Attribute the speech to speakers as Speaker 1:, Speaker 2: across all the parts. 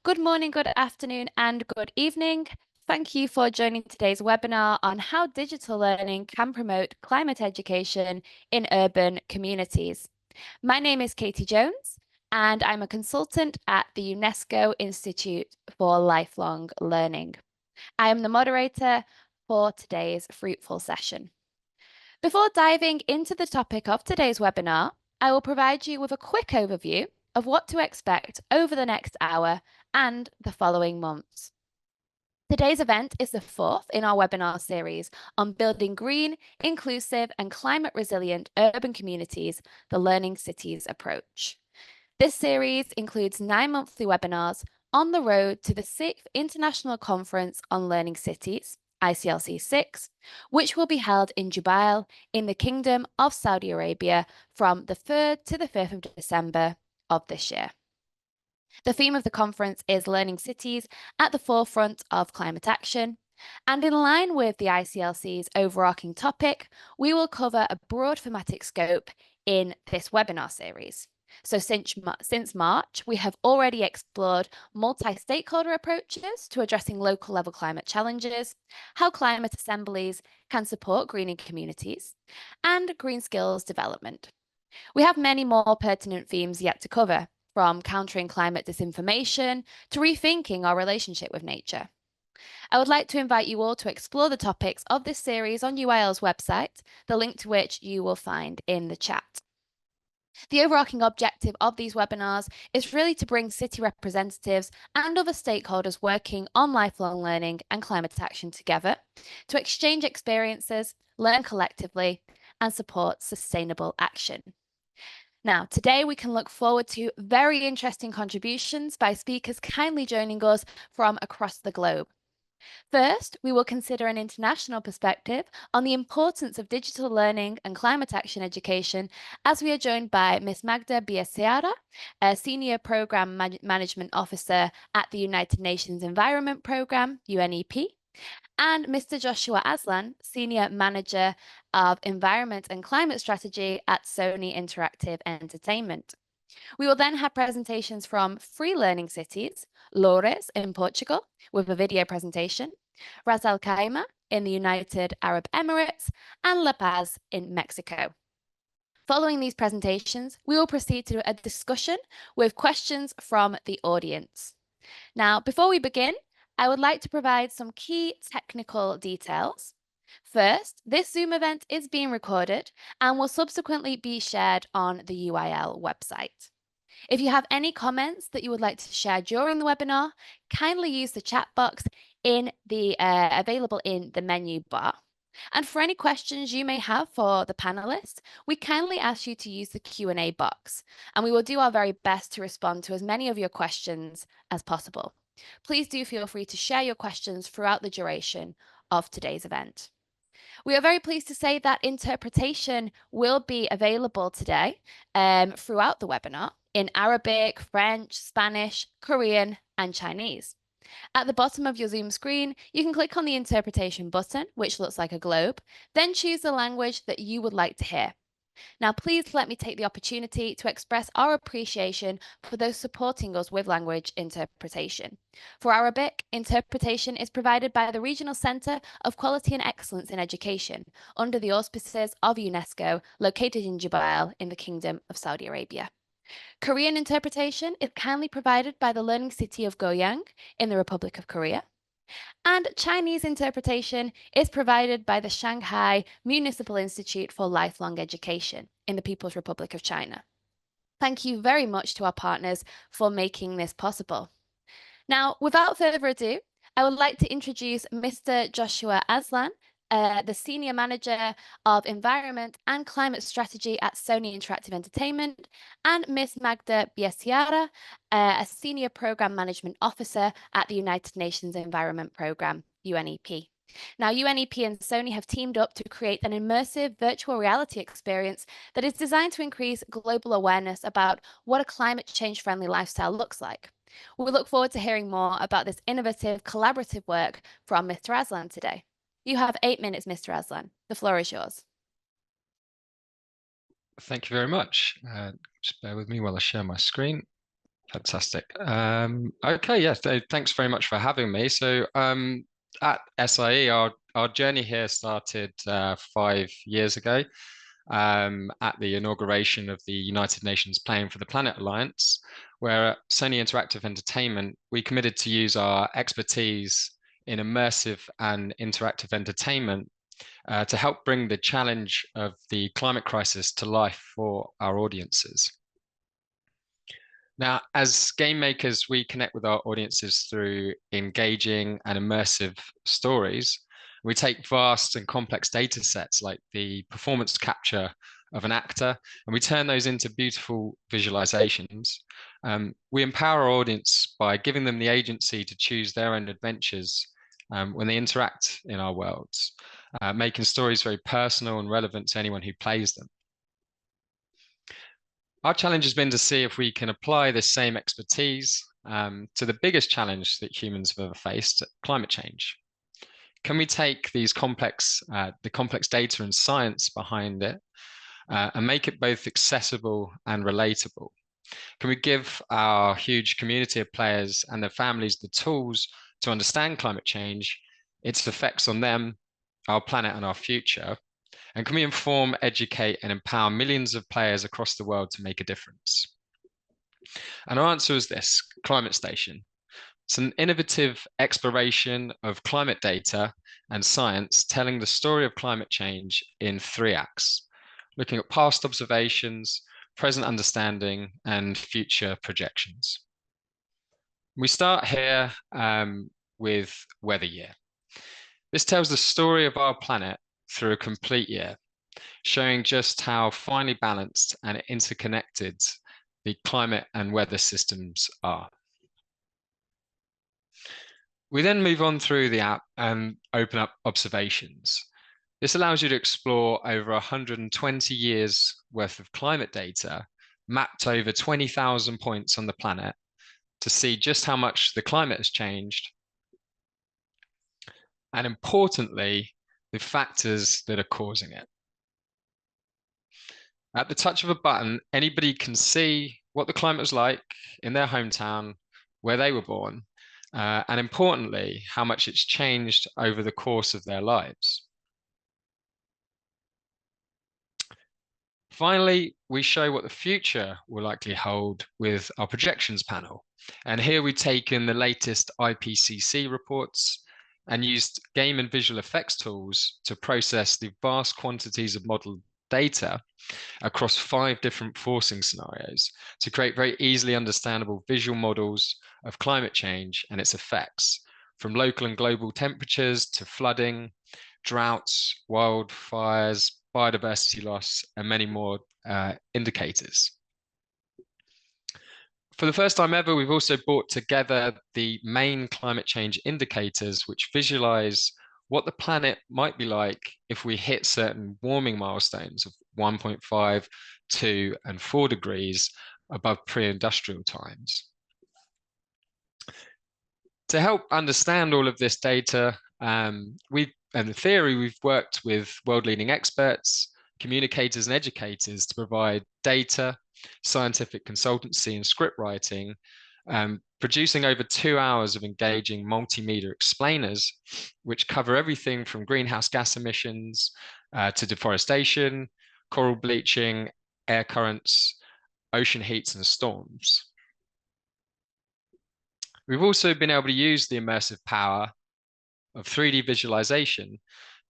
Speaker 1: Good morning, good afternoon, and good evening. Thank you for joining today's webinar on how digital learning can promote climate education in urban communities. My name is Katie Jones, and I'm a consultant at the UNESCO Institute for Lifelong Learning. I am the moderator for today's fruitful session. Before diving into the topic of today's webinar, I will provide you with a quick overview of what to expect over the next hour and the following months. Today's event is the fourth in our webinar series on building green, inclusive, and climate resilient urban communities, the Learning Cities approach. This series includes 9 monthly webinars on the road to the 6th International Conference on Learning Cities, ICLC 6, which will be held in Jubail in the Kingdom of Saudi Arabia from the 3rd to the 5th of December of this year. The theme of the conference is Learning Cities at the Forefront of Climate Action. And in line with the ICLC's overarching topic, we will cover a broad thematic scope in this webinar series. So since March, we have already explored multi-stakeholder approaches to addressing local level climate challenges, how climate assemblies can support greening communities, and green skills development. We have many more pertinent themes yet to cover, from countering climate disinformation to rethinking our relationship with nature. I would like to invite you all to explore the topics of this series on UIL's website, the link to which you will find in the chat. The overarching objective of these webinars is really to bring city representatives and other stakeholders working on lifelong learning and climate action together to exchange experiences, learn collectively, and support sustainable action. Now, today we can look forward to very interesting contributions by speakers kindly joining us from across the globe. First, we will consider an international perspective on the importance of digital learning and climate action education as we are joined by Ms. Magda Biasiara, a Senior Program Management Officer at the United Nations Environment Programme, UNEP, and Mr. Joshua Aslan, Senior Manager of Environment and Climate Strategy at Sony Interactive Entertainment. We will then have presentations from Free Learning Cities, Loures in Portugal, with a video presentation, Ras Al Khaimah in the United Arab Emirates, and La Paz in Mexico. Following these presentations, we will proceed to a discussion with questions from the audience. Now, before we begin, I would like to provide some key technical details. First, this Zoom event is being recorded and will subsequently be shared on the UIL website. If you have any comments that you would like to share during the webinar, kindly use the chat box available in the menu bar. And for any questions you may have for the panelists, we kindly ask you to use the Q&A box, and we will do our very best to respond to as many of your questions as possible. Please do feel free to share your questions throughout the duration of today's event. We are very pleased to say that interpretation will be available today throughout the webinar in Arabic, French, Spanish, Korean, and Chinese. At the bottom of your Zoom screen, you can click on the interpretation button, which looks like a globe, then choose the language that you would like to hear. Now, please let me take the opportunity to express our appreciation for those supporting us with language interpretation. For Arabic, interpretation is provided by the Regional Centre of Quality and Excellence in Education under the auspices of UNESCO, located in Jubail in the Kingdom of Saudi Arabia. Korean interpretation is kindly provided by the Learning City of Goyang in the Republic of Korea. And Chinese interpretation is provided by the Shanghai Municipal Institute for Lifelong Education in the People's Republic of China. Thank you very much to our partners for making this possible. Now, without further ado, I would like to introduce Mr. Joshua Aslan, the Senior Manager of Environment and Climate Strategy at Sony Interactive Entertainment, and Ms. Magda Biasiara, a Senior Program Management Officer at the United Nations Environment Programme, UNEP. Now, UNEP and Sony have teamed up to create an immersive virtual reality experience that is designed to increase global awareness about what a climate change-friendly lifestyle looks like. We look forward to hearing more about this innovative, collaborative work from Mr. Aslan today. You have 8 minutes, Mr. Aslan. The floor is yours.
Speaker 2: Thank you very much. Just bear with me while I share my screen. Fantastic. Okay, yes, thanks very much for having me. So, at SIE, our journey here started 5 years ago, at the inauguration of the United Nations Playing for the Planet Alliance, where at Sony Interactive Entertainment, we committed to use our expertise in immersive and interactive entertainment to help bring the challenge of the climate crisis to life for our audiences. Now, as game makers, we connect with our audiences through engaging and immersive stories. We take vast and complex data sets like the performance capture of an actor, and we turn those into beautiful visualizations. We empower our audience by giving them the agency to choose their own adventures when they interact in our worlds, making stories very personal and relevant to anyone who plays them. Our challenge has been to see if we can apply this same expertise to the biggest challenge that humans have ever faced, climate change. Can we take the complex data and science behind it and make it both accessible and relatable? Can we give our huge community of players and their families the tools to understand climate change, its effects on them, our planet, and our future? And can we inform, educate, and empower millions of players across the world to make a difference? And our answer is this: Climate Station. It's an innovative exploration of climate data and science telling the story of climate change in 3 acts, looking at past observations, present understanding, and future projections. We start here with weather year. This tells the story of our planet through a complete year, showing just how finely balanced and interconnected the climate and weather systems are. We then move on through the app and open up observations. This allows you to explore over 120 years worth of climate data mapped over 20,000 points on the planet to see just how much the climate has changed, and importantly, the factors that are causing it. At the touch of a button, anybody can see what the climate was like in their hometown, where they were born, and importantly, how much it's changed over the course of their lives. Finally, we show what the future will likely hold with our projections panel. And here we've taken the latest IPCC reports and used game and visual effects tools to process the vast quantities of model data across 5 different forcing scenarios to create very easily understandable visual models of climate change and its effects, from local and global temperatures to flooding, droughts, wildfires, biodiversity loss, and many more indicators. For the first time ever, we've also brought together the main climate change indicators, which visualize what the planet might be like if we hit certain warming milestones of 1.5, 2, and 4 degrees above pre-industrial times. To help understand all of this data, in theory, we've worked with world-leading experts, communicators, and educators to provide data, scientific consultancy, and script writing, producing over 2 hours of engaging multimedia explainers, which cover everything from greenhouse gas emissions to deforestation, coral bleaching, air currents, ocean heats, and storms. We've also been able to use the immersive power of 3D visualization,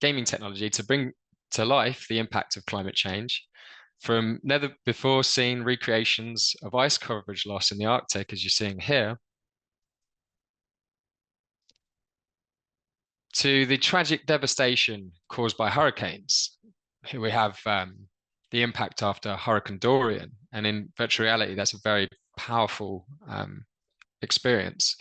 Speaker 2: gaming technology, to bring to life the impact of climate change, from never before seen recreations of ice coverage loss in the Arctic, as you're seeing here, to the tragic devastation caused by hurricanes. Here we have the impact after Hurricane Dorian, and in virtual reality, that's a very powerful experience.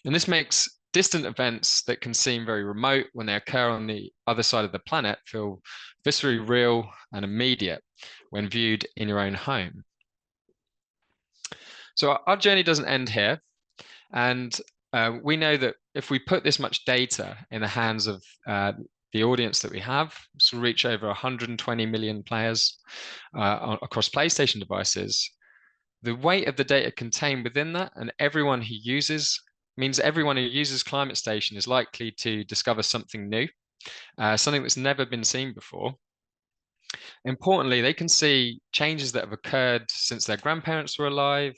Speaker 2: And this makes distant events that can seem very remote when they occur on the other side of the planet feel viscerally real and immediate when viewed in your own home. So our journey doesn't end here. And we know that if we put this much data in the hands of the audience that we have, this will reach over 120 million players across PlayStation devices, The weight of the data contained within that and everyone who uses means everyone who uses Climate Station is likely to discover something new, something that's never been seen before. Importantly, they can see changes that have occurred since their grandparents were alive,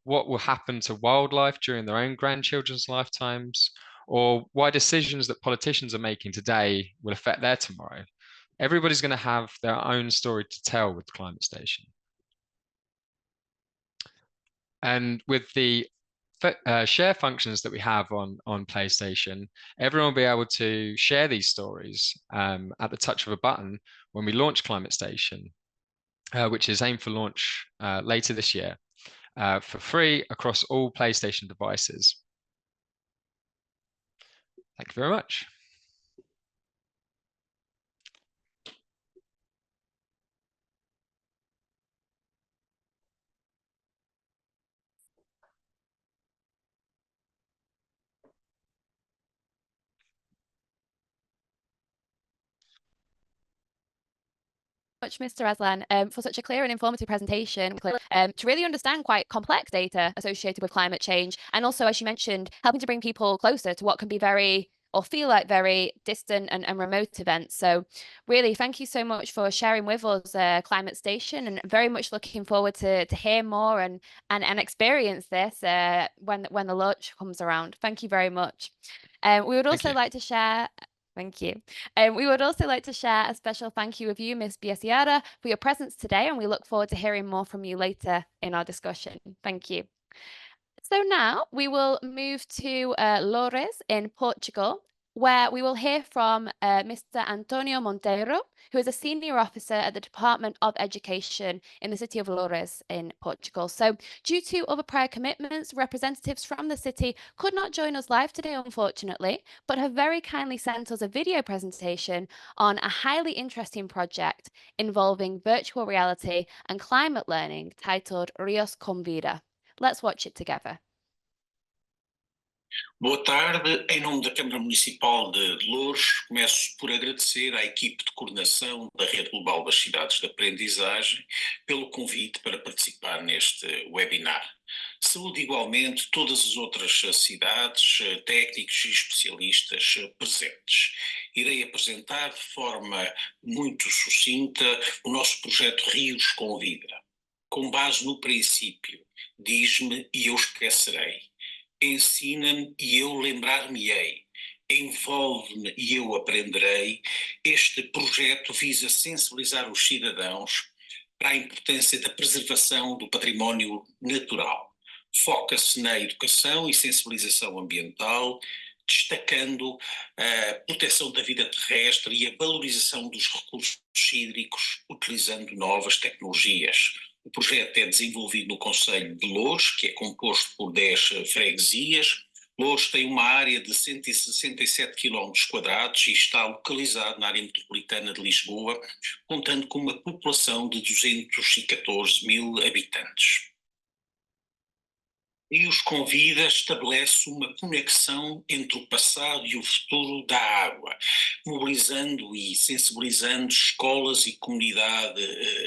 Speaker 2: what will happen to wildlife during their own grandchildren's lifetimes, or why decisions that politicians are making today will affect their tomorrow. Everybody's going to have their own story to tell with Climate Station. And with the share functions that we have on PlayStation, everyone will be able to share these stories at the touch of a button when we launch Climate Station, which is aimed for launch later this year for free across all PlayStation devices. Thank you very much.
Speaker 1: Much, Mr. Aslan, for such a clear and informative presentation to really understand quite complex data associated with climate change. And also, as you mentioned, helping to bring people closer to what can be very or feel like very distant and remote events. So really, thank you so much for sharing with us Climate Station, and very much looking forward to hear more and experience this when the launch comes around. Thank you very much. We would also like to share. Thank you. We would also like to share a special thank you with you, Ms. Biasiada, for your presence today, and we look forward to hearing more from you later in our discussion. Thank you. So now we will move to Loures in Portugal, where we will hear from Mr. Antonio Monteiro, who is a senior officer at the Department of Education in the city of Loures in Portugal. So due to other prior commitments, representatives from the city could not join us live today, unfortunately, but have very kindly sent us a video presentation on a highly interesting project involving virtual reality and climate learning titled Rios com Vida. Let's watch it together.
Speaker 3: Boa tarde, em nome da Câmara Municipal de Louros, começo por agradecer à equipe de coordenação da Rede Global das Cidades de Aprendizagem pelo convite para participar neste webinar. Saúdo igualmente todas as outras cidades, técnicos e especialistas presentes. Irei apresentar de forma muito sucinta o nosso projeto Rios com Vida. Com base no princípio, diz-me e eu esquecerei. Ensina-me e eu lembrar-me-ei, envolve-me e eu aprenderei. Este projeto visa sensibilizar os cidadãos para a importância da preservação do património natural. Foca-se na educação e sensibilização ambiental, destacando a proteção da vida terrestre e a valorização dos recursos hídricos, utilizando novas tecnologias. O projeto é desenvolvido no concelho de Louros, que é composto por 10 freguesias. Louros tem uma área de 167 km² e está localizado na área metropolitana de Lisboa, contando com uma população de 214 mil habitantes. Rios com Vida estabelece uma conexão entre o passado e o futuro da água, mobilizando e sensibilizando escolas e comunidade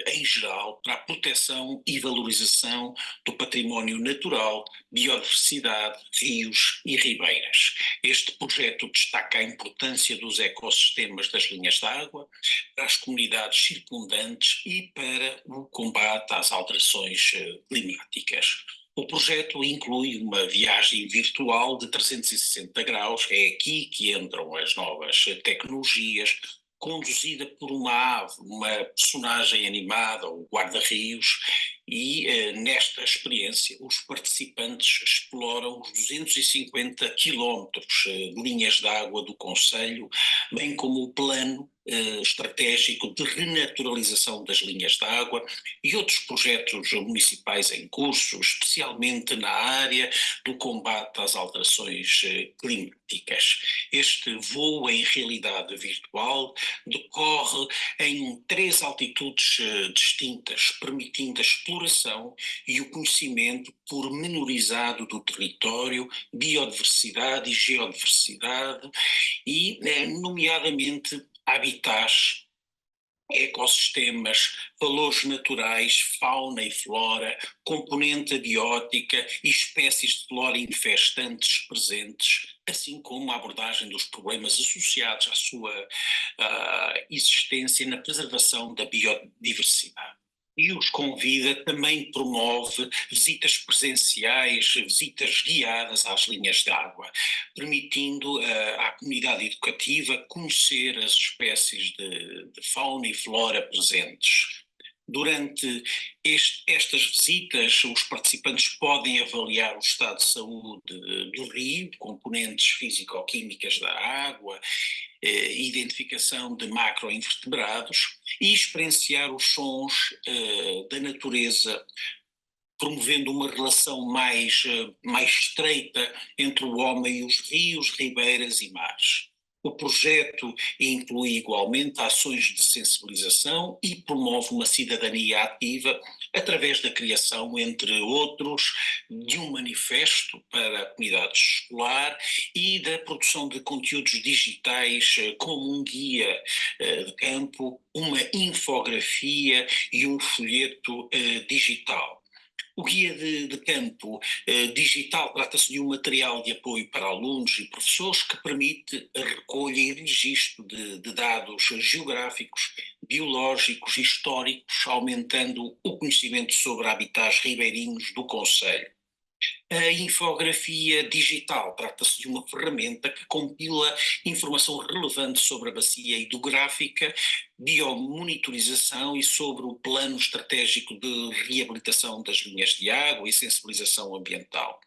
Speaker 3: em geral para a proteção e valorização do património natural, biodiversidade, rios e ribeiras. Este projeto destaca a importância dos ecossistemas das linhas d'água para as comunidades circundantes e para o combate às alterações climáticas. O projeto inclui uma viagem virtual de 360 graus, é aqui que entram as novas tecnologias, conduzida por uma ave, uma personagem animada, o guarda-rios, e nesta experiência os participantes exploram os 250 quilómetros de linhas d'água do concelho, bem como o plano estratégico de renaturalização das linhas d'água e outros projetos municipais em curso, especialmente na área do combate às alterações climáticas. Este voo em realidade virtual decorre em 3 altitudes distintas, permitindo a exploração e o conhecimento pormenorizado do território, biodiversidade e geodiversidade e, nomeadamente, habitats ecossistemas, valores naturais, fauna e flora, componente abiótica e espécies de flora infestantes presentes, assim como a abordagem dos problemas associados à sua existência na preservação da biodiversidade. E os convida, também promove visitas presenciais, visitas guiadas às linhas de água, permitindo à comunidade educativa conhecer as espécies de fauna e flora presentes. Durante estas visitas, os participantes podem avaliar o estado de saúde do rio, componentes físico-químicas da água, identificação de macroinvertebrados e experienciar os sons da natureza, promovendo uma relação mais estreita entre o homem e os rios, ribeiras e mares. O projeto inclui igualmente ações de sensibilização e promove uma cidadania ativa através da criação, entre outros, de um manifesto para a comunidade escolar e da produção de conteúdos digitais como um guia de campo, uma infografia e um folheto digital. O guia de campo digital trata-se de um material de apoio para alunos e professores que permite a recolha e registro de dados geográficos, biológicos e históricos, aumentando o conhecimento sobre habitats ribeirinhos do concelho. A infografia digital trata-se de uma ferramenta que compila informação relevante sobre a bacia hidrográfica, biomonitorização e sobre o plano estratégico de reabilitação das linhas de água e sensibilização ambiental.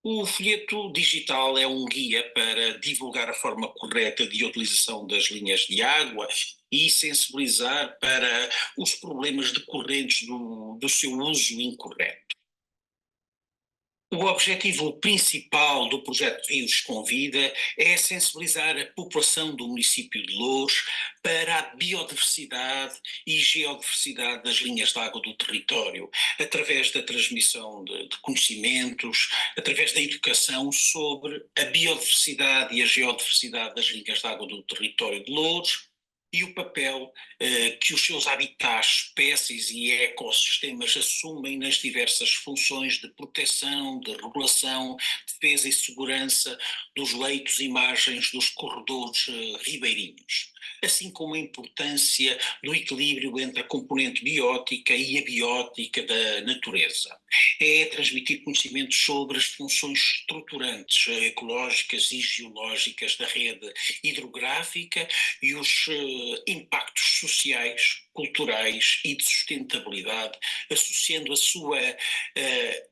Speaker 3: O folheto digital é um guia para divulgar a forma correta de utilização das linhas de água e sensibilizar para os problemas decorrentes do seu uso incorreto. O objetivo principal do projeto Rios Convida é sensibilizar a população do município de Louros para a biodiversidade e geodiversidade das linhas de água do território, através da transmissão de conhecimentos, através da educação sobre a biodiversidade e a geodiversidade das linhas de água do território de Louros, e o papel que os seus habitats, espécies e ecossistemas assumem nas diversas funções de proteção, de regulação, defesa e segurança dos leitos e margens dos corredores ribeirinhos, assim como a importância do equilíbrio entre a componente biótica e abiótica da natureza. É transmitir conhecimentos sobre as funções estruturantes, ecológicas e geológicas da rede hidrográfica e os impactos sociais, culturais e de sustentabilidade, associando a sua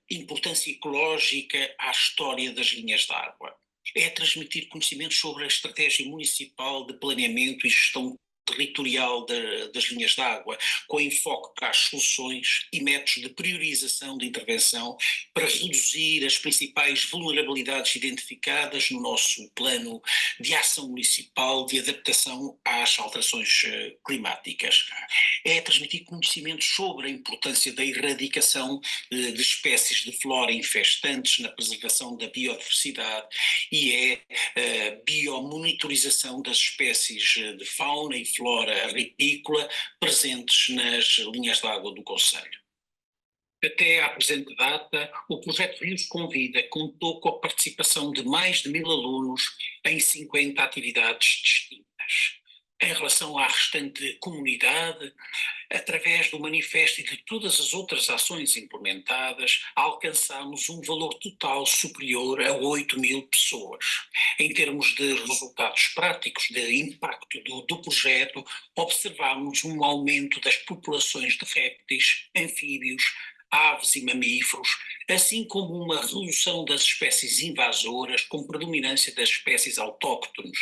Speaker 3: importância ecológica à história das linhas de água. É transmitir conhecimentos sobre a estratégia municipal de planeamento e gestão territorial das linhas de água, com enfoque para as soluções e métodos de priorização de intervenção para reduzir as principais vulnerabilidades identificadas no nosso plano de ação municipal de adaptação às alterações climáticas. É transmitir conhecimentos sobre a importância da erradicação de espécies de flora infestantes na preservação da biodiversidade e é a biomonitorização das espécies de fauna e flora ripícola presentes nas linhas de água do concelho. Até à presente data, o projeto Rios Convida contou com a participação de mais de 1000 alunos em 50 atividades distintas. Em relação à restante comunidade, através do manifesto e de todas as outras ações implementadas, alcançamos um valor total superior a 8.000 pessoas. Em termos de resultados práticos de impacto do projeto, observamos um aumento das populações de répteis, anfíbios, aves e mamíferos, assim como uma redução das espécies invasoras com predominância das espécies autóctones.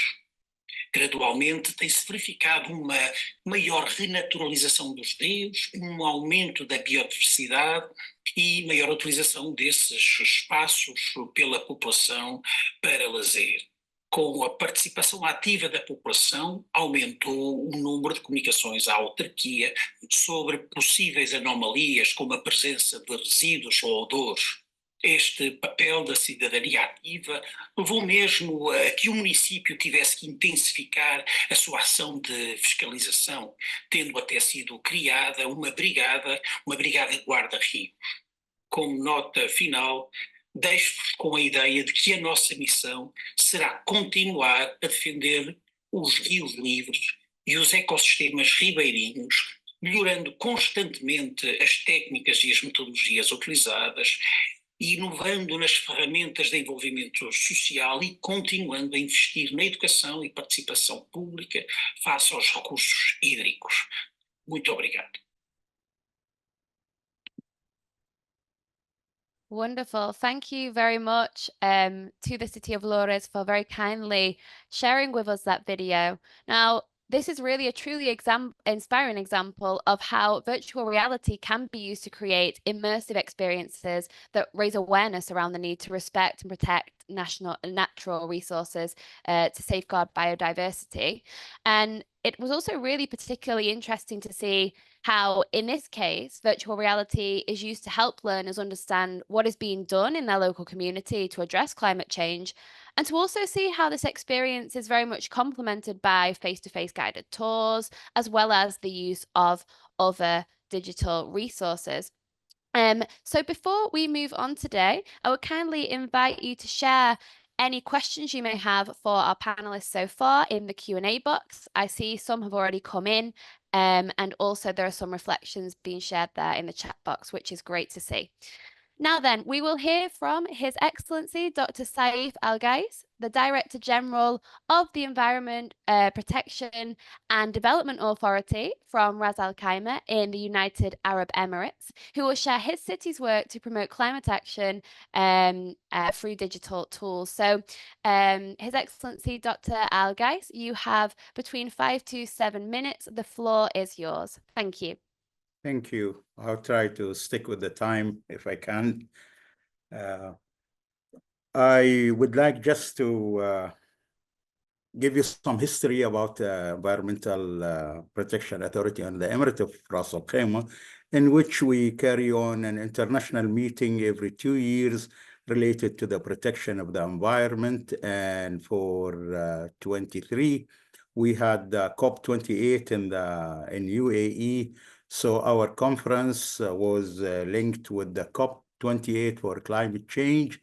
Speaker 3: Gradualmente tem-se verificado uma maior renaturalização dos rios, um aumento da biodiversidade e maior utilização desses espaços pela população para lazer. Com a participação ativa da população, aumentou o número de comunicações à autarquia sobre possíveis anomalias, como a presença de resíduos ou odores. este papel da cidadania ativa, levou mesmo a que o município tivesse que intensificar a sua ação de fiscalização, tendo até sido criada uma brigada guarda-rio. Como nota final, deixo-vos com a ideia de que a nossa missão será continuar a defender os rios livres e os ecossistemas ribeirinhos, melhorando constantemente as técnicas e as metodologias utilizadas, inovando nas ferramentas de envolvimento social e continuando a investir na educação e participação pública face aos recursos hídricos. Muito obrigado.
Speaker 1: Wonderful. Thank you very much to the City of Lourdes for very kindly sharing with us that video. Now, this is really a truly inspiring example of how virtual reality can be used to create immersive experiences that raise awareness around the need to respect and protect natural resources to safeguard biodiversity. And it was also really particularly interesting to see how, in this case, virtual reality is used to help learners understand what is being done in their local community to address climate change, and to also see how this experience is very much complemented by face-to-face guided tours, as well as the use of other digital resources. So before we move on today, I would kindly invite you to share any questions you may have for our panelists so far in the Q&A box. I see some have already come in, and also there are some reflections being shared there in the chat box, which is great to see. Now then, we will hear from His Excellency Dr. Saif Al-Gais, the Director General of the Environment Protection and Development Authority from Ras Al Khaimah in the United Arab Emirates, who will share his city's work to promote climate action through digital tools. So, His Excellency Dr. Al-Gais, you have between 5 to 7 minutes. The floor is yours. Thank you.
Speaker 4: Thank you. I'll try to stick with the time if I can. I would like just to give you some history about Environmental Protection Authority and the Emirate of Ras Al Khaimah, in which we carry on an international meeting every 2 years related to the protection of the environment. And for 23, we had COP28 in UAE. So our conference was linked with the COP28 for climate change,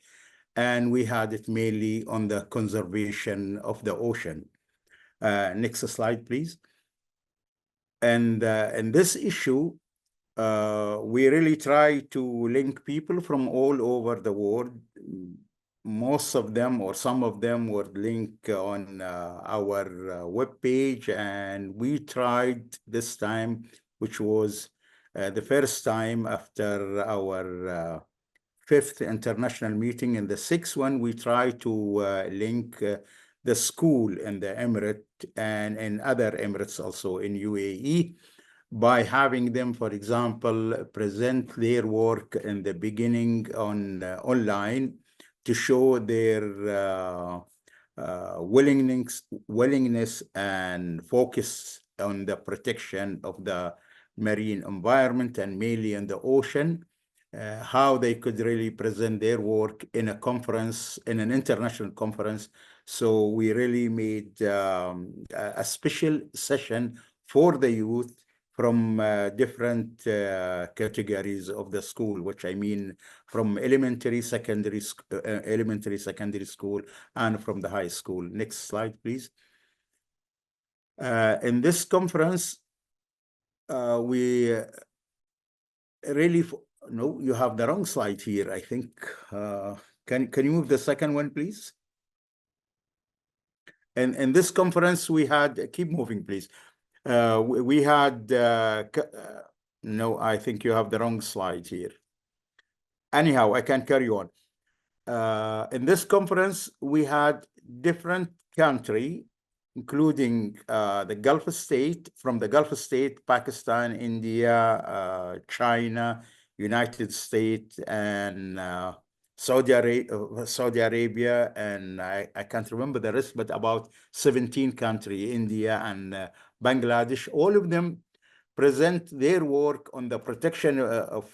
Speaker 4: and we had it mainly on the conservation of the ocean. Next slide, please. And in this issue, we really try to link people from all over the world. Most of them, or some of them, were linked on our webpage, and we tried this time, which was the first time after our 5th international meeting. And the 6th one, we tried to link the school in the Emirate and in other Emirates also in UAE, by having them, for example, present their work in the beginning on online to show their willingness and focus on the protection of the marine environment and mainly in the ocean, how they could really present their work in a conference, in an international conference. So we really made a special session for the youth from different categories of the school, which I mean from elementary, secondary school, and from the high school. Next slide, please. In this conference, we really, no, you have the wrong slide here, I think. Can you move the second one, please? And in this conference, we had, keep moving, please. We had, no, I think you have the wrong slide here. Anyhow, I can carry on. In this conference, we had different countries, including the Gulf state, from the Gulf state, Pakistan, India, China, United States, and Saudi Arabia, and I can't remember the rest, but about 17 countries, India and Bangladesh. All of them present their work on the protection of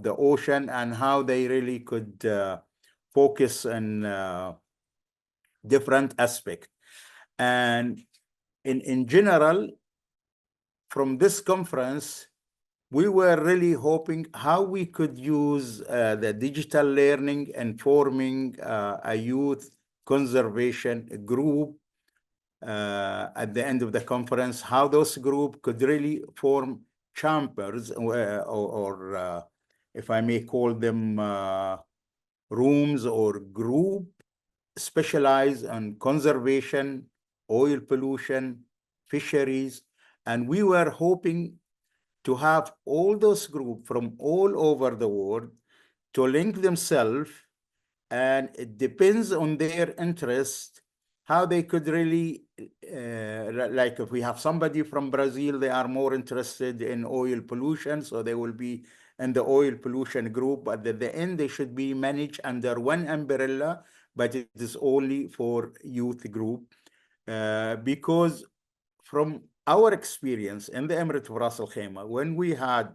Speaker 4: the ocean and how they really could focus on different aspects. And in general, from this conference, we were really hoping how we could use the digital learning and forming a youth conservation group at the end of the conference, how those groups could really form chambers or if I may call them rooms or group specialized on conservation, oil pollution, fisheries. And we were hoping to have all those groups from all over the world to link themselves, and it depends on their interest how they could really like if we have somebody from Brazil, they are more interested in oil pollution, so they will be in the oil pollution group, but at the end they should be managed under one umbrella, but it is only for youth group because from our experience in the Emirate of Ras Al Khaimah, when we had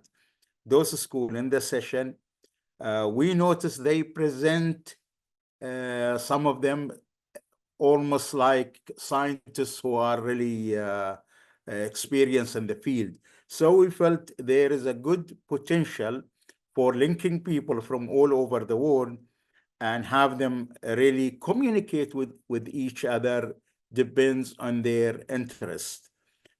Speaker 4: those schools in the session, we noticed they present some of them almost like scientists who are really experienced in the field. So we felt there is a good potential for linking people from all over the world and have them really communicate with each other, depends on their interest.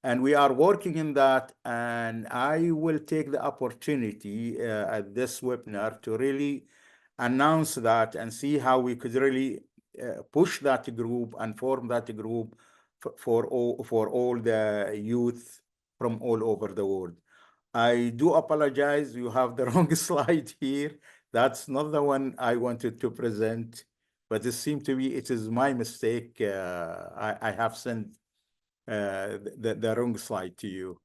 Speaker 4: And we are working in that, and I will take the opportunity at this webinar to really announce that and see how we could really push that group and form that group for all the youth from all over the world. I do apologize, you have the wrong slide here. That's not the one I wanted to present, but it seemed to be it is my mistake. I have sent the wrong slide to you.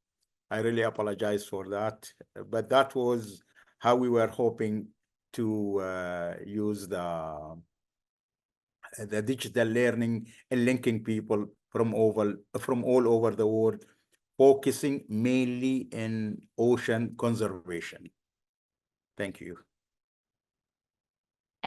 Speaker 4: I really apologize for that, but that was how we were hoping to use the digital learning and linking people from all over the world, focusing mainly in ocean conservation. Thank you.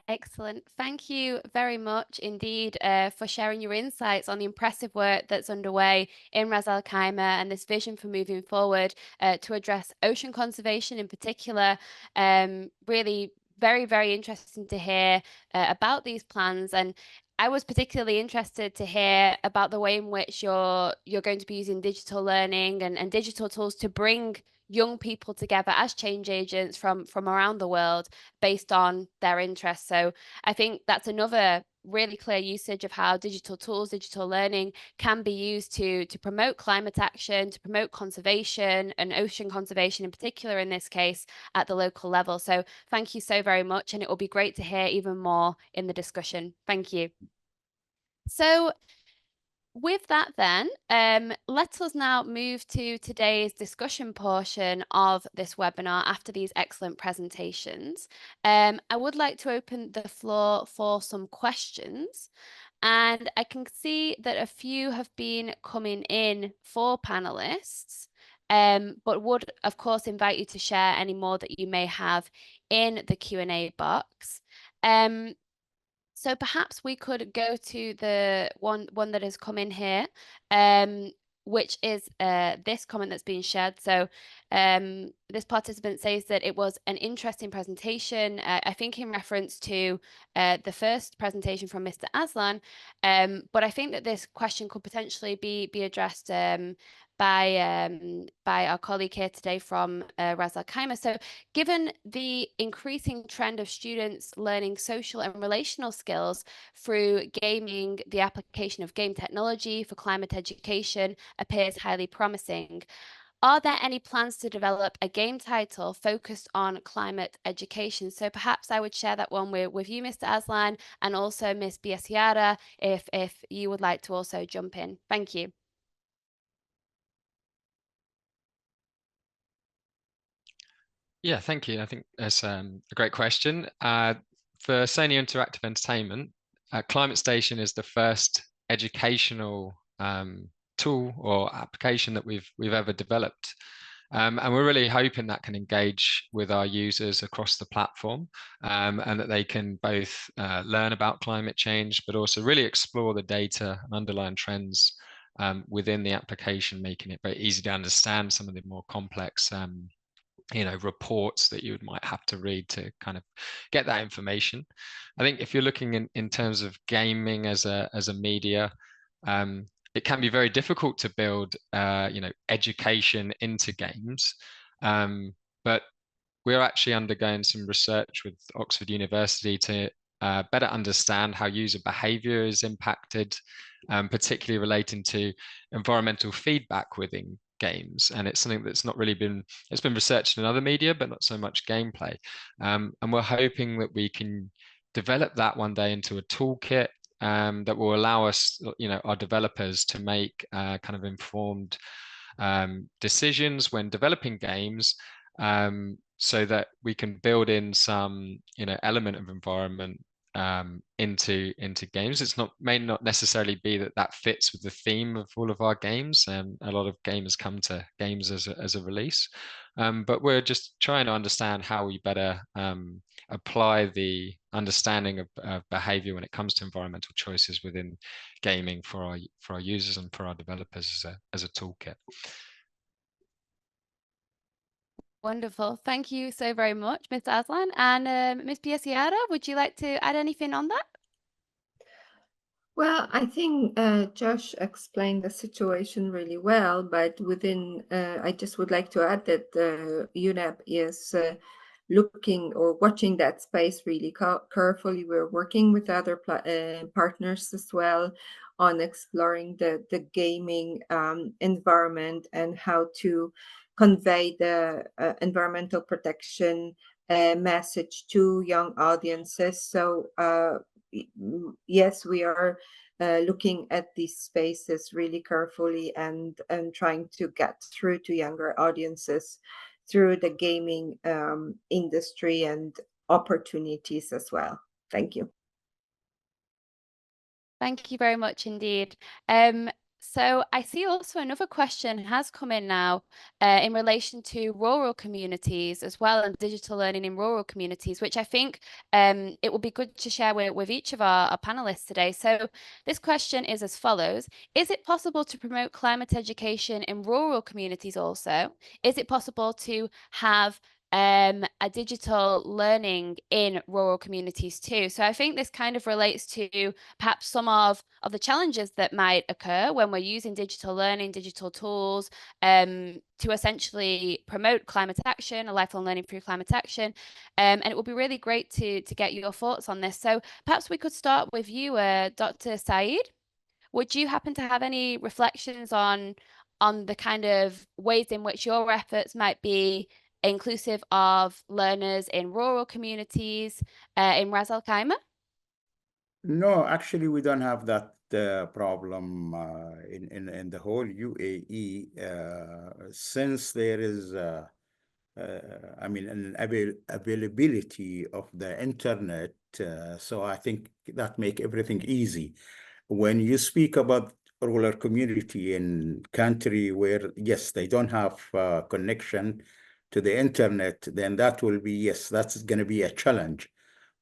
Speaker 1: Excellent. Thank you very much indeed for sharing your insights on the impressive work that's underway in Ras Al Khaimah and this vision for moving forward to address ocean conservation in particular. Really very, very interesting to hear about these plans. And I was particularly interested to hear about the way in which you're going to be using digital learning and digital tools to bring young people together as change agents from around the world based on their interests. So I think that's another really clear usage of how digital tools, digital learning can be used to promote climate action, to promote conservation and ocean conservation in particular in this case at the local level. So thank you so very much, and it will be great to hear even more in the discussion. Thank you. So with that then, let us now move to today's discussion portion of this webinar after these excellent presentations. I would like to open the floor for some questions, and I can see that a few have been coming in for panelists, but would of course invite you to share any more that you may have in the Q&A box. So perhaps we could go to the one that has come in here, which is this comment that's being shared. So this participant says that it was an interesting presentation, I think in reference to the first presentation from Mr. Aslan, but I think that this question could potentially be addressed by our colleague here today from Ras Al Khaimah. So given the increasing trend of students learning social and relational skills through gaming, the application of game technology for climate education appears highly promising. Are there any plans to develop a game title focused on climate education? So perhaps I would share that one with you, Mr. Aslan, and also Ms. Biasiara, if you would like to also jump in. Thank you.
Speaker 2: Yeah, thank you. I think that's a great question. For Sony Interactive Entertainment, Climate Station is the first educational tool or application that we've ever developed. And we're really hoping that can engage with our users across the platform, and that they can both learn about climate change, but also really explore the data and underlying trends within the application, making it very easy to understand some of the more complex reports that you might have to read to kind of get that information. I think if you're looking in terms of gaming as a media, it can be very difficult to build education into games. But we're actually undergoing some research with Oxford University to better understand how user behavior is impacted, particularly relating to environmental feedback within games. And it's something that's not really it's been researched in other media, but not so much gameplay. And we're hoping that we can develop that one day into a toolkit that will allow us, our developers, to make kind of informed decisions when developing games, so that we can build in some element of environment into games. May not necessarily be that fits with the theme of all of our games, and a lot of gamers come to games as a release, but we're just trying to understand how we better apply the understanding of behavior when it comes to environmental choices within gaming for our users and for our developers as a toolkit.
Speaker 1: Wonderful. Thank you so very much, Mr. Aslan. And Ms. Biasiara, would you like to add anything on that?
Speaker 5: Well, I think Josh explained the situation really well, but I just would like to add that UNEP is looking or watching that space really carefully. We're working with other partners as well on exploring the gaming environment and how to convey the environmental protection message to young audiences. So yes, we are looking at these spaces really carefully and trying to get through to younger audiences through the gaming industry and opportunities as well. Thank you.
Speaker 1: Thank you very much indeed. So I see also another question has come in now in relation to rural communities as well, and digital learning in rural communities, which I think it will be good to share with each of our panelists today. So this question is as follows: is it possible to promote climate education in rural communities also? Is it possible to have a digital learning in rural communities too? So I think this kind of relates to perhaps some of the challenges that might occur when we're using digital learning, digital tools to essentially promote climate action, a lifelong learning through climate action. And it would be really great to get your thoughts on this. So perhaps we could start with you, Dr. Saeed. Would you happen to have any reflections on the kind of ways in which your efforts might be inclusive of learners in rural communities in Ras Al Khaimah?
Speaker 4: No, actually, we don't have that problem in the whole UAE, since there is, I mean, an availability of the internet. So I think that make everything easy. When you speak about rural community in country where, yes, they don't have connection to the internet, then that will be, yes, that's going to be a challenge.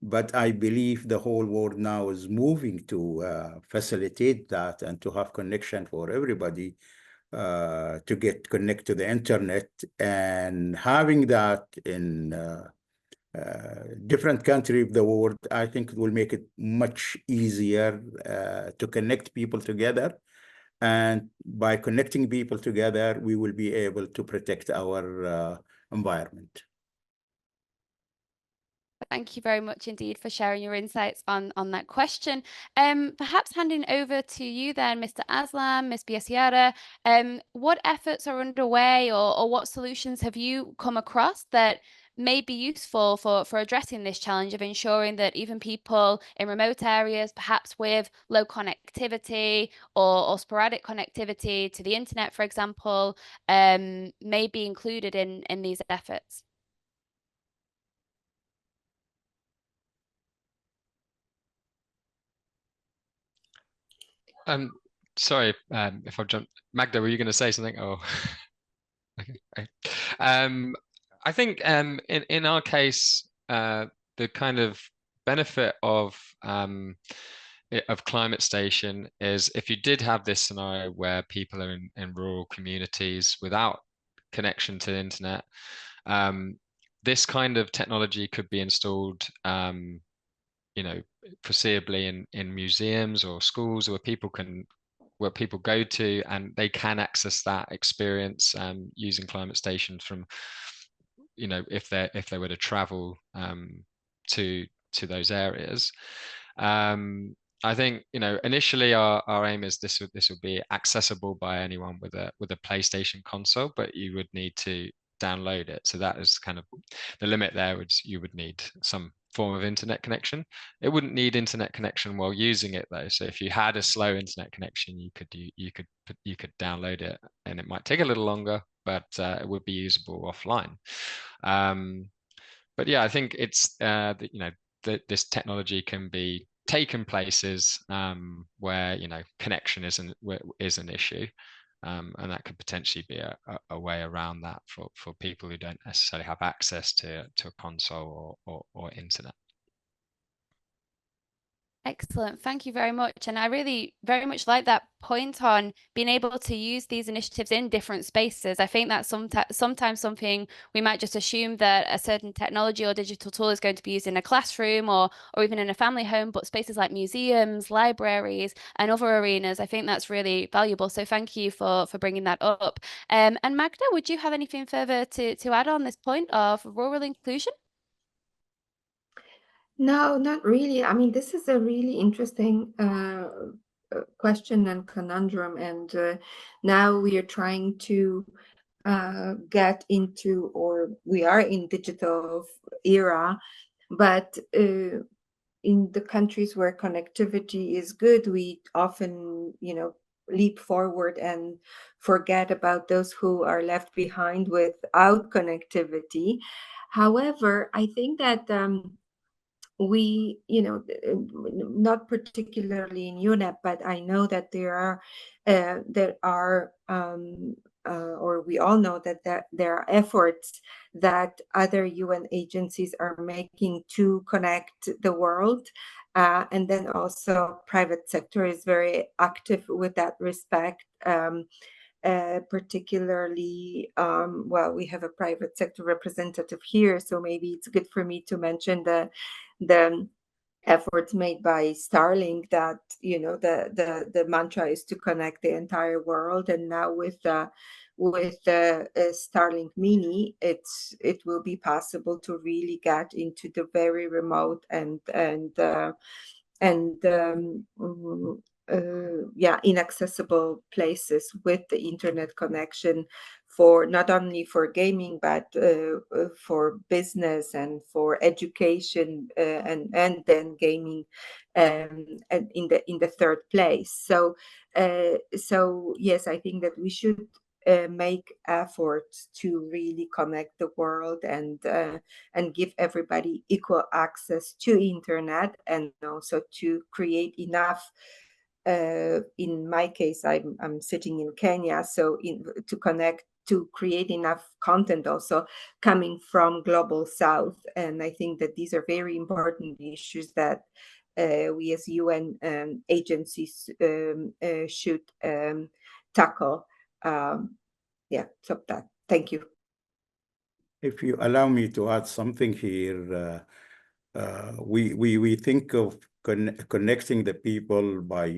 Speaker 4: But I believe the whole world now is moving to facilitate that and to have connection for everybody to get connected to the internet. And having that in different countries of the world, I think it will make it much easier to connect people together. And by connecting people together, we will be able to protect our environment.
Speaker 1: Thank you very much indeed for sharing your insights on that question. Perhaps handing over to you then, Mr. Aslam, Ms. Biasiara, what efforts are underway or what solutions have you come across that may be useful for addressing this challenge of ensuring that even people in remote areas, perhaps with low connectivity or sporadic connectivity to the internet, for example, may be included in these efforts?
Speaker 2: Sorry if I've jumped. Magda, were you going to say something? Oh, okay. I think in our case, the kind of benefit of Climate Station is if you did have this scenario where people are in rural communities without connection to the internet, this kind of technology could be installed, foreseeably in museums or schools where people go to, and they can access that experience using Climate Station from, if they were to travel to those areas. I think initially our aim is this will be accessible by anyone with a PlayStation console, but you would need to download it. So that is kind of the limit there. You would need some form of internet connection. It wouldn't need internet connection while using it though. So if you had a slow internet connection, you could download it, and it might take a little longer, but it would be usable offline. But yeah, I think it's this technology can be taken places where connection is an issue, and that could potentially be a way around that for people who don't necessarily have access to a console or internet.
Speaker 1: Excellent. Thank you very much. And I really very much like that point on being able to use these initiatives in different spaces. I think that's sometimes something we might just assume that a certain technology or digital tool is going to be used in a classroom or even in a family home, but spaces like museums, libraries, and other arenas, I think that's really valuable. So thank you for bringing that up. And Magda, would you have anything further to add on this point of rural inclusion?
Speaker 5: No, not really. I mean, this is a really interesting question and conundrum, and now we are trying to get into, or we are in digital era, but in the countries where connectivity is good, we often, leap forward and forget about those who are left behind without connectivity. However, I think that we, not particularly in UNEP, but I know that there are or we all know that there are efforts that other UN agencies are making to connect the world. And then also private sector is very active with that respect. Particularly, well, we have a private sector representative here, so maybe it's good for me to mention the efforts made by Starlink, that the mantra is to connect the entire world, and now with the Starlink Mini, it will be possible to really get into the very remote and inaccessible places with the internet connection, for not only for gaming, but for business and for education, and then gaming, and in the third place. So yes, I think that we should make efforts to really connect the world and give everybody equal access to internet, and also to create enough. In my case, I'm sitting in Kenya, so to create enough content also coming from Global South. And I think that these are very important issues that we as UN agencies should tackle. So that. Thank you.
Speaker 4: If you allow me to add something here, we think of connecting the people by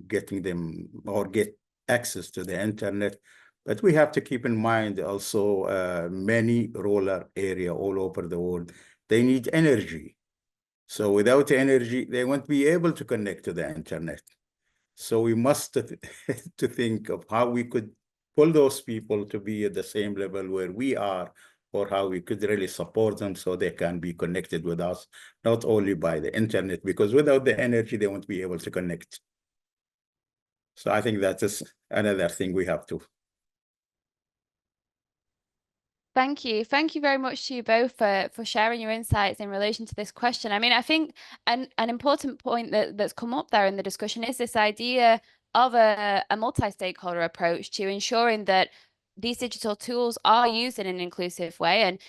Speaker 4: getting them or get access to the internet, but we have to keep in mind also many rural area all over the world, they need energy. So without energy, they won't be able to connect to the internet. So we must to think of how we could pull those people to be at the same level where we are, or how we could really support them so they can be connected with us, not only by the internet, because without the energy, they won't be able to connect. So I think that is another thing we have to.
Speaker 1: Thank you. Thank you very much to you both for sharing your insights in relation to this question. I mean, I think an important point that's come up there in the discussion is this idea of a multi-stakeholder approach to ensuring that these digital tools are used in an inclusive way, and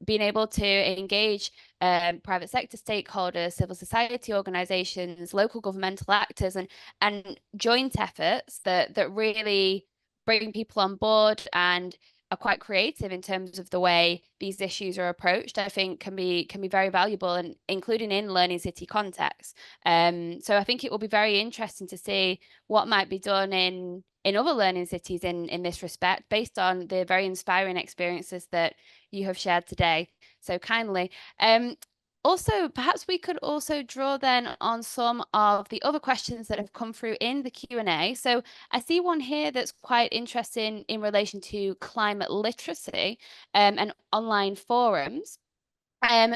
Speaker 1: being able to engage private sector stakeholders, civil society organizations, local governmental actors, and joint efforts that really bring people on board and are quite creative in terms of the way these issues are approached, I think can be very valuable, and including in learning city contexts. So I think it will be very interesting to see what might be done in other learning cities in this respect, based on the very inspiring experiences that you have shared today so kindly. Also, perhaps we could also draw then on some of the other questions that have come through in the Q&A. So I see one here that's quite interesting in relation to climate literacy and online forums.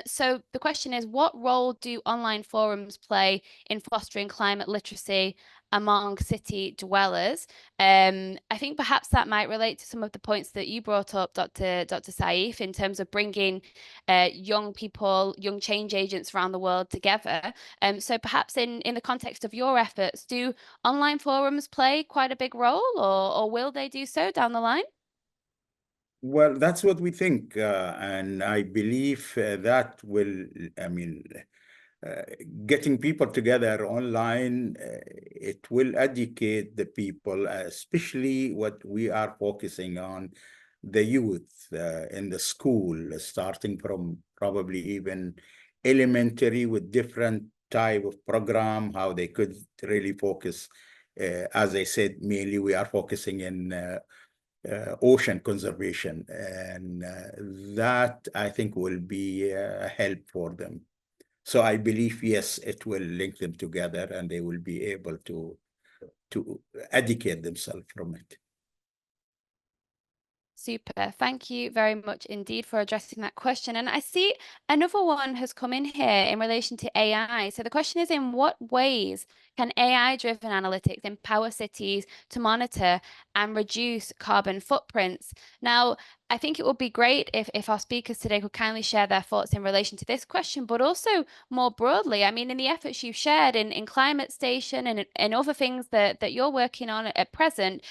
Speaker 1: So the question is, what role do online forums play in fostering climate literacy among city dwellers? I think perhaps that might relate to some of the points that you brought up, Dr. Saif, in terms of bringing young people, young change agents around the world together. So perhaps in the context of your efforts, do online forums play quite a big role, or will they do so down the line?
Speaker 4: Well, that's what we think, and I believe that will, I mean, getting people together online, it will educate the people, especially what we are focusing on, the youth in the school, starting from probably even elementary with different type of program, how they could really focus. As I said, mainly we are focusing in ocean conservation, and that I think will be a help for them. So I believe, yes, it will link them together and they will be able to educate themselves from it.
Speaker 1: Super. Thank you very much indeed for addressing that question. And I see another one has come in here in relation to AI. So the question is, in what ways can AI-driven analytics empower cities to monitor and reduce carbon footprints? Now, I think it would be great if our speakers today could kindly share their thoughts in relation to this question, but also more broadly. I mean, in the efforts you've shared in Climate Station and other things that you're working on at present,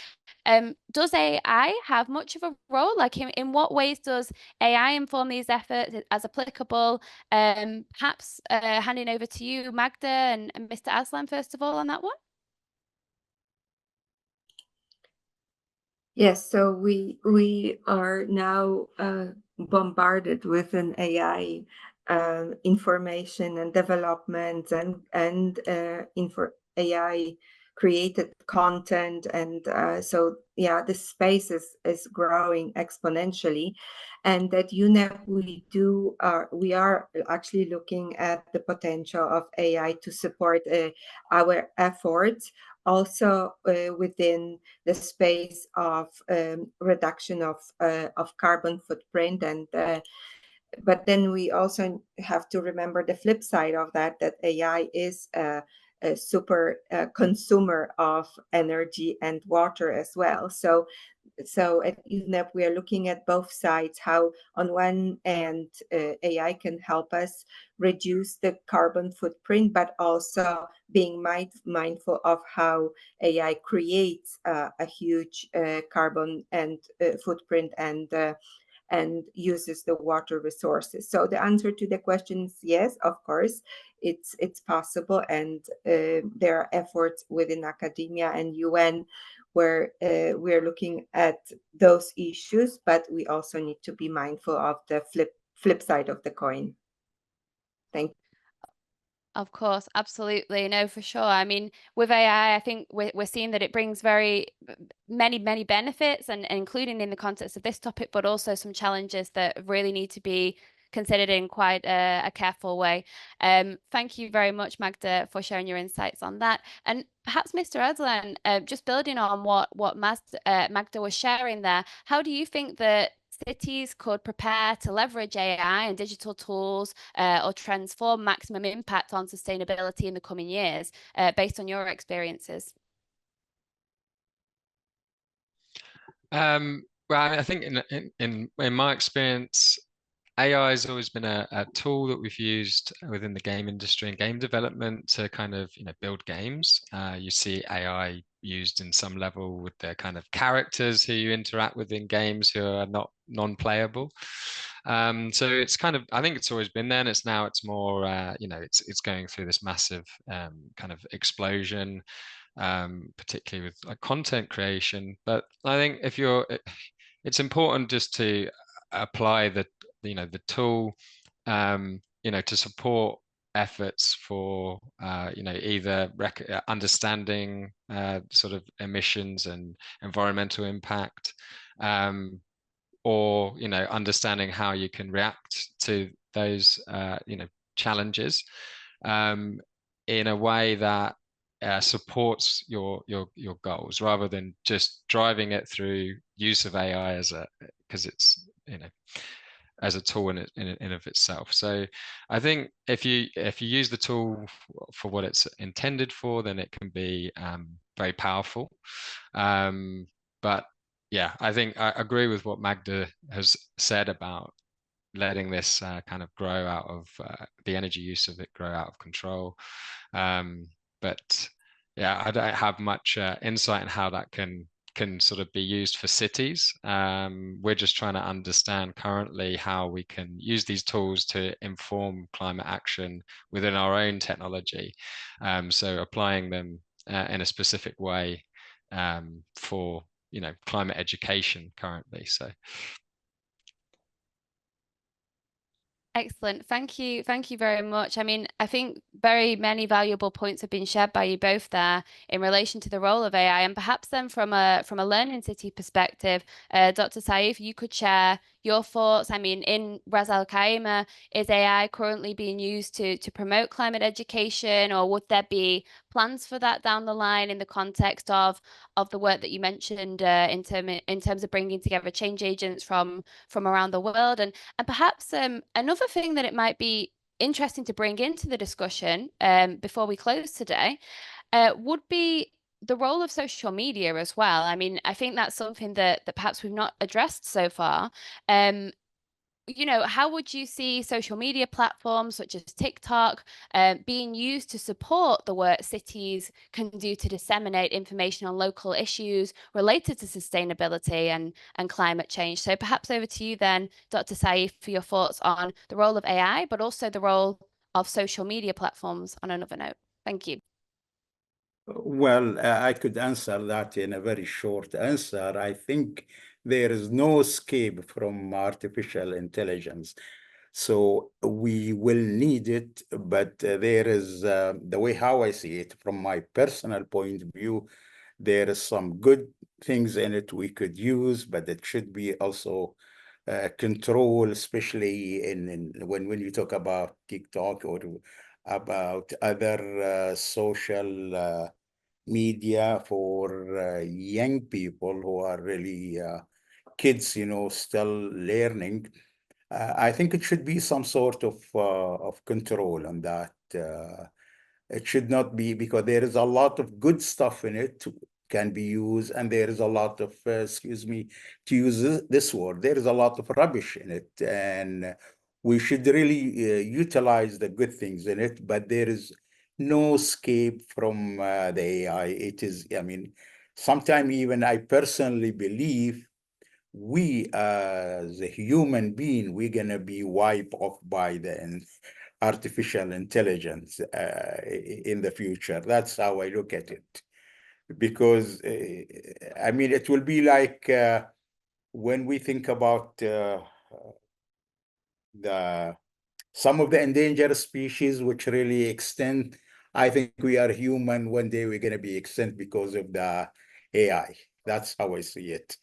Speaker 1: does AI have much of a role? Like, in what ways does AI inform these efforts as applicable? Perhaps handing over to you, Magda and Mr. Aslan, first of all, on that one.
Speaker 5: Yes, so we are now bombarded with an AI information and development and AI created content, and so yeah, the space is growing exponentially, and at UNEP we are actually looking at the potential of AI to support our efforts, also within the space of reduction of carbon footprint, and but then we also have to remember the flip side of that AI is a super consumer of energy and water as well. So at UNEP, we are looking at both sides, how on one end AI can help us reduce the carbon footprint, but also being mindful of how AI creates a huge carbon and footprint and uses the water resources. So the answer to the question is yes, of course, it's possible, and there are efforts within academia and UN where we're looking at those issues, but we also need to be mindful of the flip side of the coin. Thank you.
Speaker 1: Of course, absolutely. No, for sure. I mean, with AI, I think we're seeing that it brings very many benefits, and including in the context of this topic, but also some challenges that really need to be considered in quite a careful way. Thank you very much, Magda, for sharing your insights on that. And perhaps, Mr. Adlan, just building on what Magda was sharing there, how do you think that cities could prepare to leverage AI and digital tools or transform maximum impact on sustainability in the coming years, based on your experiences?
Speaker 2: Well, I think in my experience, AI has always been a tool that we've used within the game industry and game development to kind of build games. You see AI used in some level with the kind of characters who you interact with in games who are not non-playable. So it's kind of, I think it's always been there, and it's more, it's going through this massive kind of explosion, particularly with like content creation. But I think it's important just to apply the tool, to support efforts for either understanding sort of emissions and environmental impact, or understanding how you can react to those challenges in a way that supports your goals, rather than just driving it through use of AI because it's as a tool in of itself. So I think if you use the tool for what it's intended for, then it can be very powerful. But yeah, I think I agree with what Magda has said about letting this kind of grow out of the energy use of it grow out of control. But yeah, I don't have much insight in how that can sort of be used for cities. We're just trying to understand currently how we can use these tools to inform climate action within our own technology. So applying them in a specific way for climate education currently. So.
Speaker 1: Excellent. Thank you. Thank you very much. I mean, I think very many valuable points have been shared by you both there in relation to the role of AI, and perhaps then from a learning city perspective, Dr. Saif, you could share your thoughts. I mean, in Ras Al Khaimah, is AI currently being used to promote climate education, or would there be plans for that down the line in the context of the work that you mentioned in terms of bringing together change agents from around the world, and perhaps another thing that it might be interesting to bring into the discussion before we close today would be the role of social media as well. I mean, I think that's something that perhaps we've not addressed so far. How would you see social media platforms such as TikTok being used to support the work cities can do to disseminate information on local issues related to sustainability and climate change? So perhaps over to you then, Dr. Saif, for your thoughts on the role of AI, but also the role of social media platforms on another note. Thank you.
Speaker 4: Well, I could answer that in a very short answer. I think there is no escape from artificial intelligence. So we will need it, but there is, the way how I see it, from my personal point of view, there is some good things in it we could use, but it should be also control, especially when you talk about TikTok or about other social media for young people who are really kids, still learning. I think it should be some sort of control on that. It should not be, because there is a lot of good stuff in it can be used, and there is a lot of, excuse me, to use this word, there is a lot of rubbish in it, and we should really utilize the good things in it, but there is no escape from the AI. It is, I mean, sometimes even I personally believe we as a human being, we're going to be wiped off by the artificial intelligence in the future. That's how I look at it. Because, I mean, it will be like when we think about some of the endangered species which really extend. I think we are human. One day we're going to be extinct because of the AI. That's how I see it.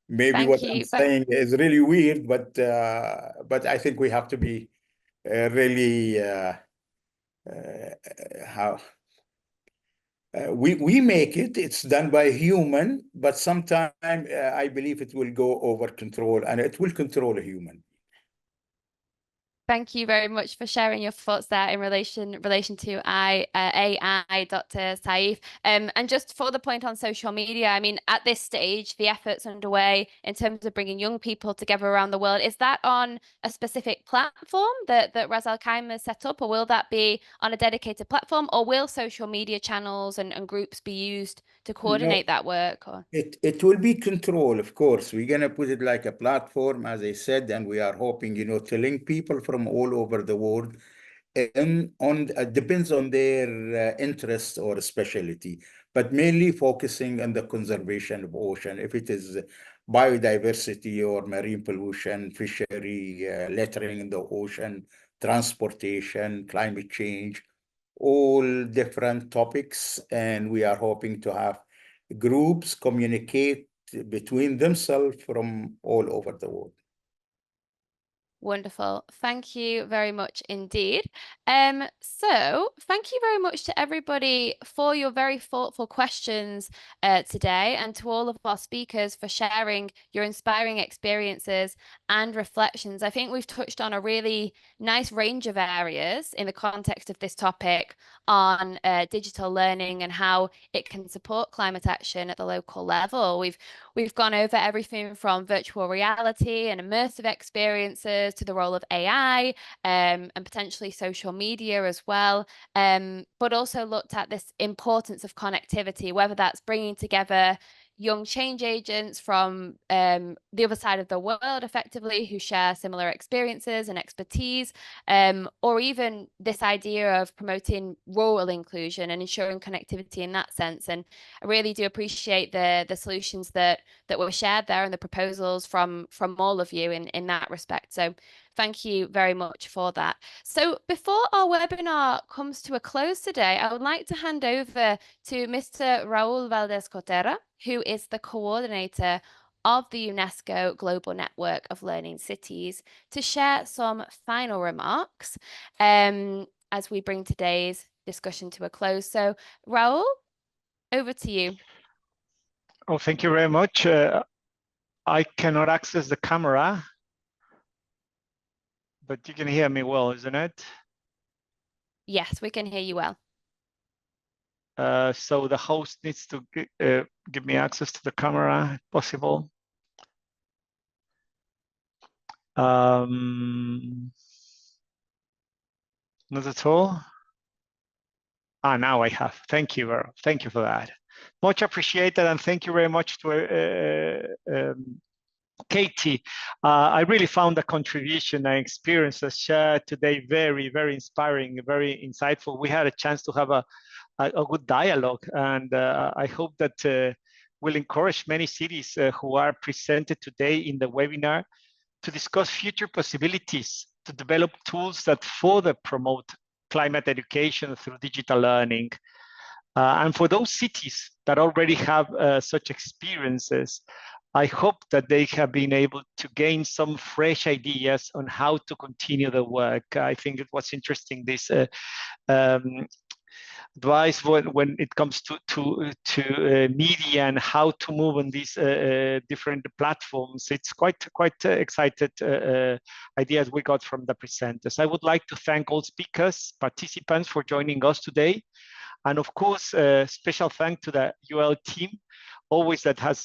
Speaker 4: Maybe what
Speaker 1: Thank
Speaker 4: I'm
Speaker 1: you.
Speaker 4: saying is really weird, but I think we have to be really how we make it. It's done by human, but sometime I believe it will go over control, and it will control a human.
Speaker 1: Thank you very much for sharing your thoughts there in relation to AI, Dr. Saif. And just for the point on social media, I mean, at this stage, the efforts underway in terms of bringing young people together around the world, is that on a specific platform that Ras Al Khaimah has set up, or will that be on a dedicated platform, or will social media channels and groups be used to coordinate that work? Or?
Speaker 4: It will be control, of course. We're gonna put it like a platform, as I said, and we are hoping, to link people from all over the world. Depends on their interest or specialty, but mainly focusing on the conservation of ocean. If it is biodiversity or marine pollution, fishery, littering in the ocean, transportation, climate change, all different topics, and we are hoping to have groups communicate between themselves from all over the world.
Speaker 1: Wonderful. Thank you very much indeed. So thank you very much to everybody for your very thoughtful questions today, and to all of our speakers for sharing your inspiring experiences and reflections. I think we've touched on a really nice range of areas in the context of this topic on digital learning and how it can support climate action at the local level. We've gone over everything from virtual reality and immersive experiences to the role of AI and potentially social media as well, but also looked at this importance of connectivity, whether that's bringing together young change agents from the other side of the world, effectively, who share similar experiences and expertise, or even this idea of promoting rural inclusion and ensuring connectivity in that sense. And I really do appreciate the solutions that were shared there and the proposals from all of you in that respect. So thank you very much for that. So before our webinar comes to a close today, I would like to hand over to Mr. Raul Valdez-Cotera, who is the coordinator of the UNESCO Global Network of Learning Cities, to share some final remarks as we bring today's discussion to a close. So Raul, over to you.
Speaker 6: Oh, thank you very much. I cannot access the camera, but you can hear me well, isn't it?
Speaker 1: Yes, we can hear you well.
Speaker 6: So the host needs to give me access to the camera, if possible. Not at all. Now I have. Thank you, thank you for that. Much appreciated, and thank you very much to Katie. I really found the contribution and experiences shared today very, very inspiring, very insightful. We had a chance to have a good dialogue, and I hope that will encourage many cities who are presented today in the webinar to discuss future possibilities to develop tools that further promote climate education through digital learning. And for those cities that already have such experiences, I hope that they have been able to gain some fresh ideas on how to continue the work. I think it was interesting, this advice when it comes to media and how to move on these different platforms. It's quite excited ideas we got from the presenters. I would like to thank all speakers, participants for joining us today. And of course, special thanks to the UL team, always that has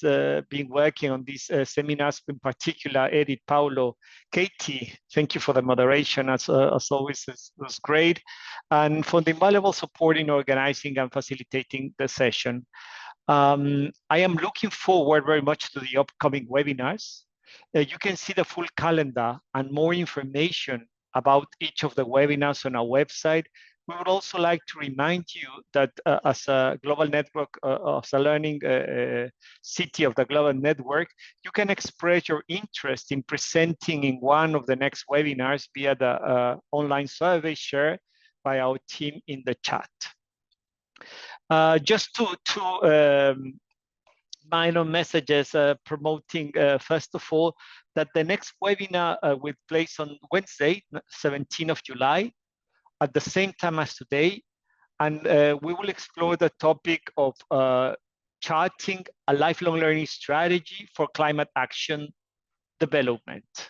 Speaker 6: been working on these seminars, in particular, Edith, Paulo, Katie. Thank you for the moderation, as always, it was great. And for the invaluable support in organizing and facilitating the session. I am looking forward very much to the upcoming webinars. You can see the full calendar and more information about each of the webinars on our website. We would also like to remind you that as a global network, as a learning city of the global network, you can express your interest in presenting in one of the next webinars via the online survey shared by our team in the chat. Just two minor messages promoting, first of all, that the next webinar will take place on Wednesday, 17th of July, at the same time as today, and we will explore the topic of charting a lifelong learning strategy for climate action development.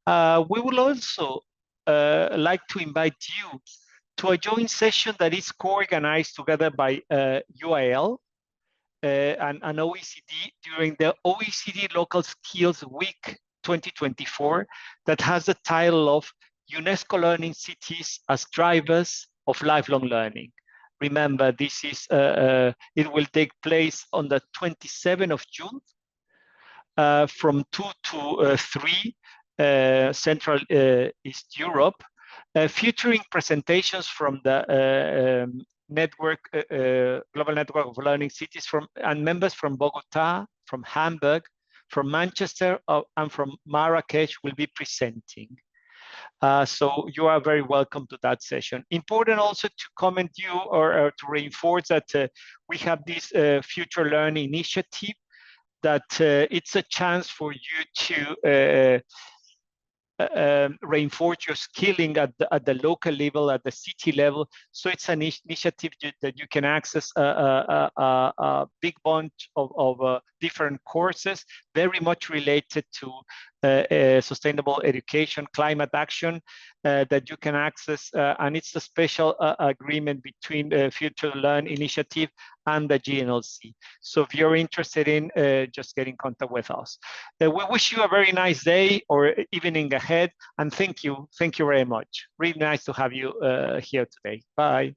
Speaker 6: We will also like to invite you to a joint session that is co-organized together by UIL and OECD during the OECD Local Skills Week 2024 that has the title of UNESCO Learning Cities as Drivers of Lifelong Learning. Remember, this is it will take place on the 27th of June from 2 to 3 Central East Europe, featuring presentations from the network, Global Network of Learning Cities and members from Bogota, from Hamburg, from Manchester, and from Marrakech will be presenting. So you are very welcome to that session. Important also to comment you or to reinforce that we have this Future Learning initiative that it's a chance for you to reinforce your skilling at the local level, at the city level. So it's an initiative that you can access a big bunch of different courses, very much related to sustainable education, climate action, that you can access. And it's a special agreement between the Future Learn initiative and the GNLC. So if you're interested in, just get in contact with us. We wish you a very nice day or evening ahead, and thank you very much. Really nice to have you here today. Bye.